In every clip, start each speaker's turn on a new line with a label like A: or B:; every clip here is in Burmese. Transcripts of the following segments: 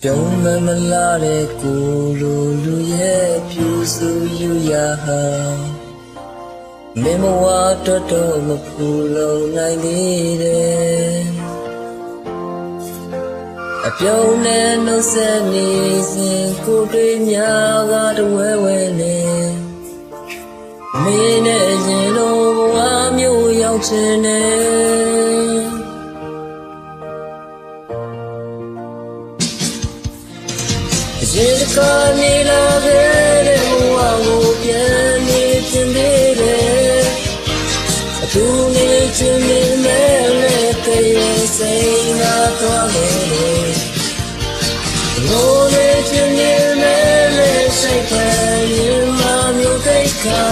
A: ပြုံးမမလာတဲ့ကိုလိုလူရဲ့ဖြူစုယူရဟာမင်းမဝါတော်တော်မဖူလုံနိုင်သေးတယ်အပြုံးနဲ့နှုတ်ဆက်နေစဉ်ကိုတွေ့များကတဝဲဝဲနေမင်းနဲ့ရင်လုံးဘဝမျိုးရောက်ချင်တယ်ရေကနေလာခဲ့တဲ့ဘဝကိုပြန်နေချင်သေးတယ်အတူနေချင်နေမဲ့လက်တည်းစိတ်နာသွားခဲ့တယ်လိုနေချင်နေမဲ့လက်စိတ်ပဲရင်မမျိုးတိတ်ခါ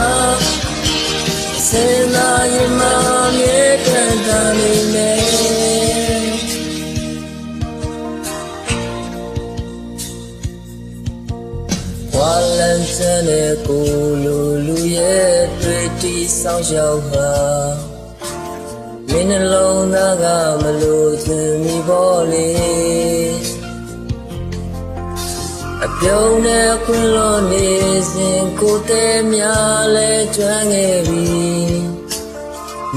A: စေနာရင်မမြေတန်တာနေမယ်ဝါလန်စတဲ့ကိုလိုလူရဲ့တွေ့တီဆောင်ရှောက်ဟာမင်းနှလုံးသားကမလို့ချင်မိပေါ်လေအပြုံးနဲ့ခွင်လို့နေစဉ်ကိုတဲများလဲကျွမ်းခဲ့ပြီ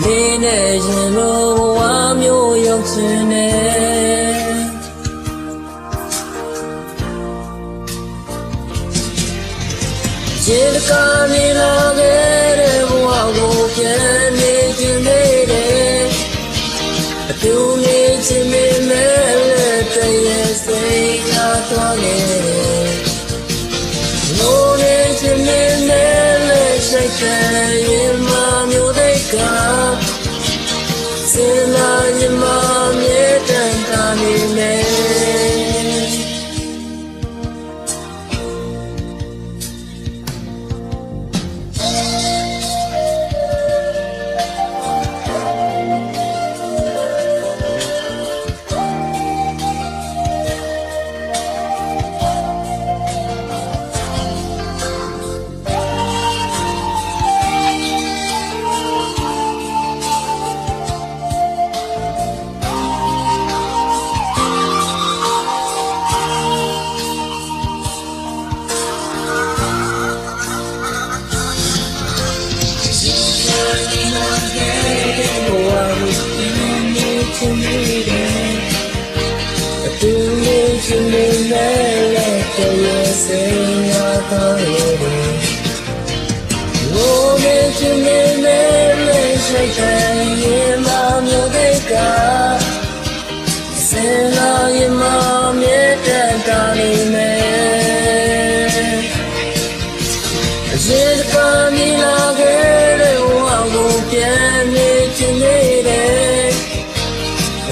A: မင်းနဲ့ရင်လိုဘဝမျိုးရောက်ချင်တယ်ရေကနေလာခဲ့တဲ့ဘဝကိုပြန်နေချင်သေးတယ်အတူနေချင်ပေမဲ့လက်တည်းစိတ်နာသွားခဲ့တယ်လိုနေချင်ပေမဲ့လက်စိတ်ကရင်မမျိုးတိတ်ကစင်လာရင်မမြေတန်တာနေမယ်အတူနေချင်နေမဲ့လက်တည်းစိတ်နာသွားခဲ့တယ်လိုနေချင်နေမဲ့လက်စိတ်ကရင်မမျိုးတိတ်ကစင်လာရင်မမြေတန်တာနေမယ်ရေကနေလာခဲ့တဲ့ဘဝကိုပြန်နေချင်နေတယ်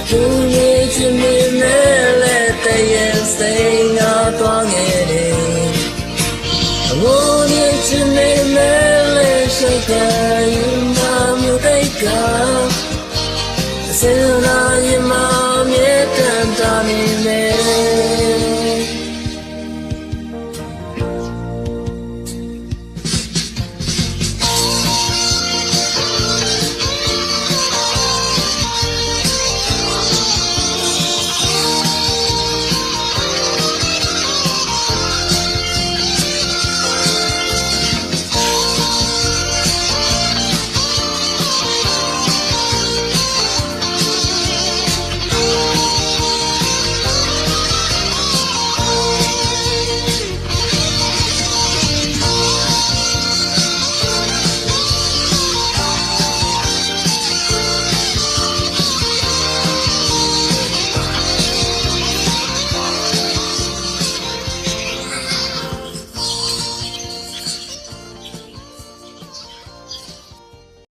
A: သူနေချင်နေမဲ့လက်တည်းစိတ်နာသွားခဲ့တယ်အဝနေချင်နေမဲ့လက်စိတ်ကရင်မမျိုးတိတ်ကစင်